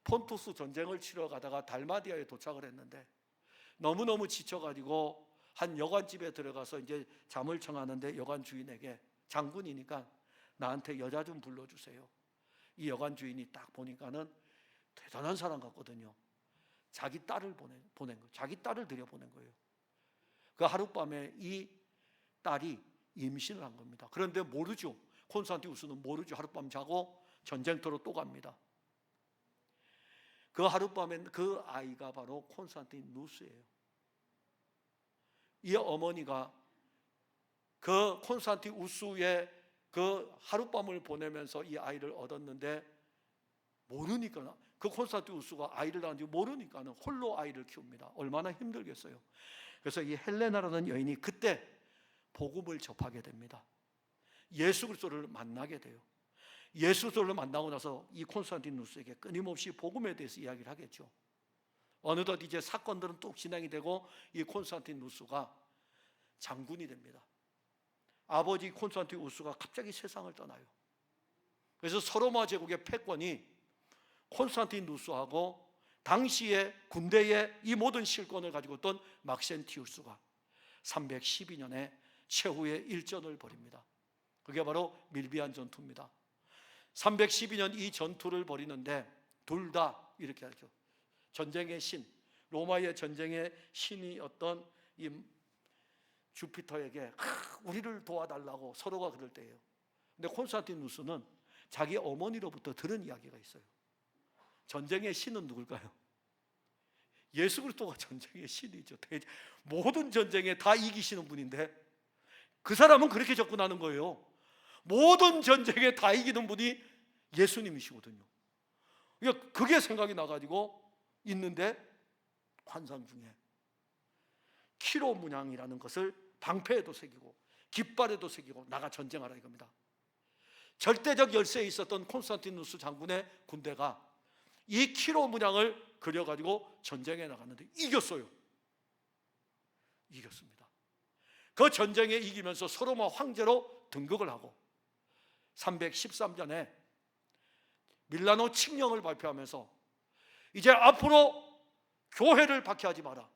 폰투스 전쟁을 치러 가다가 달마디아에 도착을 했는데 너무너무 지쳐가지고 한 여관집에 들어가서 이제 잠을 청하는데 여관 주인에게, 장군이니까 나한테 여자 좀 불러주세요. 이 여관 주인이 딱 보니까는 대단한 사람 같거든요. 자기 딸을 보낸 거예요. 자기 딸을 들여보낸 거예요. 그 하룻밤에 이 딸이 임신을 한 겁니다. 그런데 모르죠. 콘스탄티우스는 모르죠. 하룻밤 자고 전쟁터로 또 갑니다. 그 하룻밤에 그 아이가 바로 콘스탄티누스예요. 이 어머니가 그 콘스탄티우스의 그 하룻밤을 보내면서 이 아이를 얻었는데 모르니까, 그 콘스탄티우스가 아이를 낳은지 모르니까는 홀로 아이를 키웁니다. 얼마나 힘들겠어요. 그래서 이 헬레나라는 여인이 그때 복음을 접하게 됩니다. 예수 그리스도를 만나게 돼요. 예수 그리스도를 만나고 나서 이 콘스탄티누스에게 끊임없이 복음에 대해서 이야기를 하겠죠. 어느덧 이제 사건들은 또 진행이 되고 이 콘스탄티누스가 장군이 됩니다. 아버지 콘스탄티우스가 갑자기 세상을 떠나요. 그래서 서로마 제국의 패권이 콘스탄티누스하고 당시의 군대의 이 모든 실권을 가지고 있던 막센티우스가 312년에 최후의 일전을 벌입니다. 그게 바로 밀비안 전투입니다. 312년 이 전투를 벌이는데 둘 다 이렇게 하죠. 전쟁의 신, 로마의 전쟁의 신이었던 이 주피터에게 우리를 도와달라고 서로가 그럴 때예요. 근데 콘스탄티누스는 자기 어머니로부터 들은 이야기가 있어요. 전쟁의 신은 누굴까요? 예수 그리스도가 전쟁의 신이죠. 모든 전쟁에 다 이기시는 분인데 그 사람은 그렇게 접근하는 거예요. 모든 전쟁에 다 이기는 분이 예수님이시거든요. 그러니까 그게 생각이 나가지고 있는데 환상 중에 키로 문양이라는 것을 방패에도 새기고 깃발에도 새기고 나가 전쟁하라 이겁니다. 절대적 열세에 있었던 콘스탄티누스 장군의 군대가 이 키로 문양을 그려가지고 전쟁에 나갔는데 이겼어요. 이겼습니다. 그 전쟁에 이기면서 서로마 황제로 등극을 하고 313년에 밀라노 칙령을 발표하면서 이제 앞으로 교회를 박해하지 마라.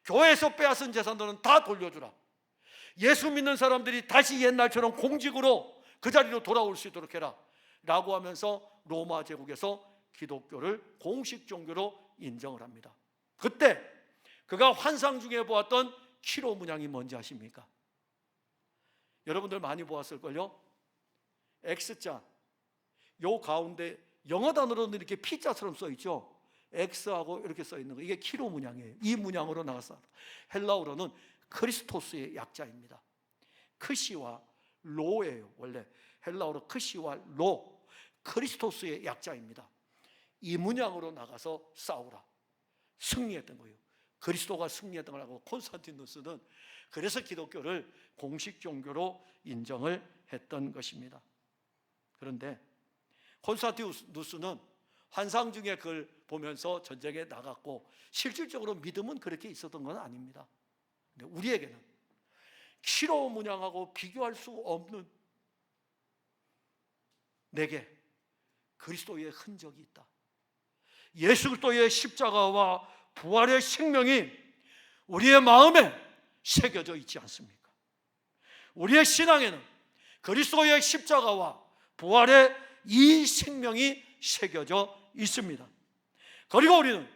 교회에서 빼앗은 재산들은 다 돌려주라. 예수 믿는 사람들이 다시 옛날처럼 공직으로 그 자리로 돌아올 수 있도록 해라 라고 하면서 로마 제국에서 기독교를 공식 종교로 인정을 합니다. 그때 그가 환상 중에 보았던 키로 문양이 뭔지 아십니까? 여러분들 많이 보았을걸요? X자, 요 가운데 영어 단어로는 이렇게 P자처럼 써 있죠. X하고 이렇게 써 있는 거, 이게 키로 문양이에요. 이 문양으로 나왔어요. 헬라어로는 크리스토스의 약자입니다. 크시와 로예요. 원래 헬라어로 크시와 로, 크리스토스의 약자입니다. 이 문양으로 나가서 싸우라. 승리했던 거예요. 그리스도가 승리했던 거라고 콘스탄티누스는 그래서 기독교를 공식 종교로 인정을 했던 것입니다. 그런데 콘스탄티누스는 환상 중에 그걸 보면서 전쟁에 나갔고 실질적으로 믿음은 그렇게 있었던 건 아닙니다. 근데 우리에게는 키로 문양하고 비교할 수 없는 내게 그리스도의 흔적이 있다. 예수 그리스도의 십자가와 부활의 생명이 우리의 마음에 새겨져 있지 않습니까? 우리의 신앙에는 그리스도의 십자가와 부활의 이 생명이 새겨져 있습니다. 그리고 우리는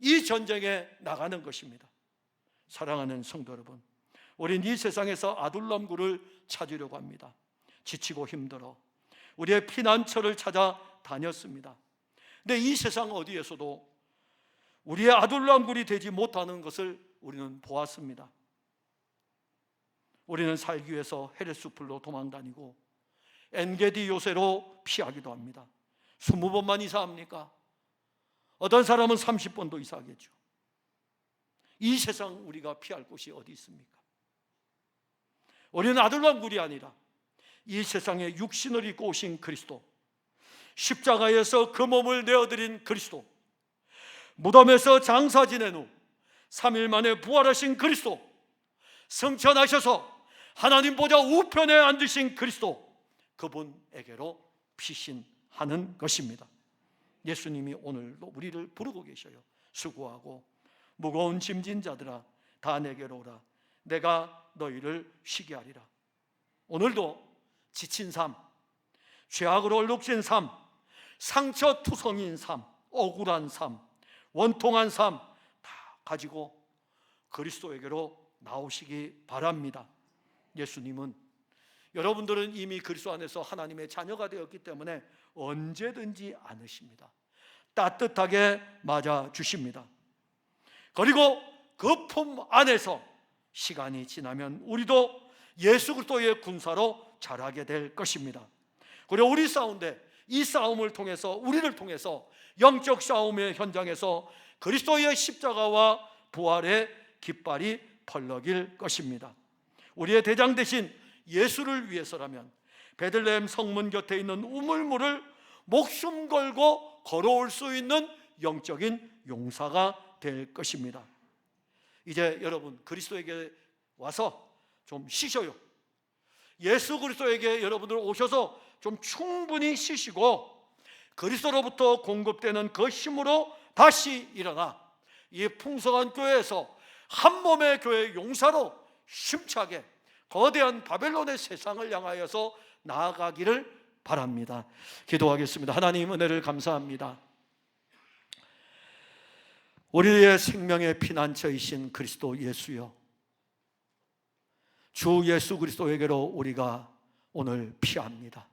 이 전쟁에 나가는 것입니다. 사랑하는 성도 여러분, 우리는 이 세상에서 아둘람굴을 찾으려고 합니다. 지치고 힘들어 우리의 피난처를 찾아 다녔습니다. 근데 이 세상 어디에서도 우리의 아둘람굴이 되지 못하는 것을 우리는 보았습니다. 우리는 살기 위해서 헤레스풀로 도망다니고 엔게디 요새로 피하기도 합니다. 20번만 이사합니까? 어떤 사람은 30번도 이사하겠죠. 이 세상 우리가 피할 곳이 어디 있습니까? 우리는 아둘람굴이 아니라 이 세상에 육신을 입고 오신 그리스도, 십자가에서 그 몸을 내어드린 그리스도, 무덤에서 장사 지낸 후 3일 만에 부활하신 그리스도, 승천하셔서 하나님 보좌 우편에 앉으신 그리스도, 그분에게로 피신하는 것입니다. 예수님이 오늘도 우리를 부르고 계셔요. 수고하고 무거운 짐진 자들아 다 내게로 오라. 내가 너희를 쉬게 하리라. 오늘도 지친 삶, 죄악으로 얼룩진 삶, 상처투성인 삶, 억울한 삶, 원통한 삶 다 가지고 그리스도에게로 나오시기 바랍니다. 예수님은 여러분들은 이미 그리스도 안에서 하나님의 자녀가 되었기 때문에 언제든지 안으십니다. 따뜻하게 맞아주십니다. 그리고 그 품 안에서 시간이 지나면 우리도 예수 그리스도의 군사로 자라게 될 것입니다. 그리고 우리 싸움인데 이 싸움을 통해서, 우리를 통해서 영적 싸움의 현장에서 그리스도의 십자가와 부활의 깃발이 펄럭일 것입니다. 우리의 대장 되신 예수를 위해서라면 베들레헴 성문 곁에 있는 우물물을 목숨 걸고 걸어올 수 있는 영적인 용사가 될 것입니다. 이제 여러분 그리스도에게 와서 좀 쉬셔요. 예수 그리스도에게 여러분들 오셔서 좀 충분히 쉬시고 그리스도로부터 공급되는 그 힘으로 다시 일어나 이 풍성한 교회에서 한 몸의 교회 용사로 힘차게 거대한 바벨론의 세상을 향하여서 나아가기를 바랍니다. 기도하겠습니다. 하나님 은혜를 감사합니다. 우리의 생명의 피난처이신 그리스도 예수여, 주 예수 그리스도에게로 우리가 오늘 피합니다.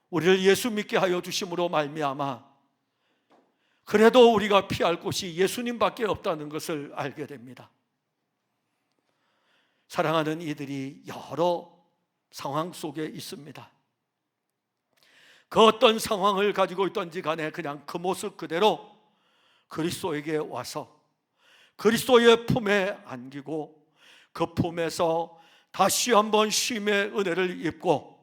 우리를 예수 믿게 하여 주심으로 말미암아 그래도 우리가 피할 곳이 예수님밖에 없다는 것을 알게 됩니다. 사랑하는 이들이 여러 상황 속에 있습니다. 그 어떤 상황을 가지고 있던지 간에 그냥 그 모습 그대로 그리스도에게 와서 그리스도의 품에 안기고 그 품에서 다시 한번 쉼의 은혜를 입고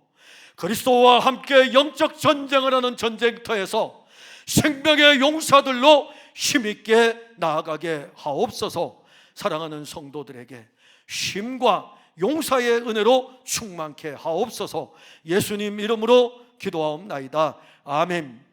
그리스도와 함께 영적 전쟁을 하는 전쟁터에서 생명의 용사들로 힘있게 나아가게 하옵소서. 사랑하는 성도들에게 쉼과 용사의 은혜로 충만케 하옵소서. 예수님 이름으로 기도하옵나이다. 아멘.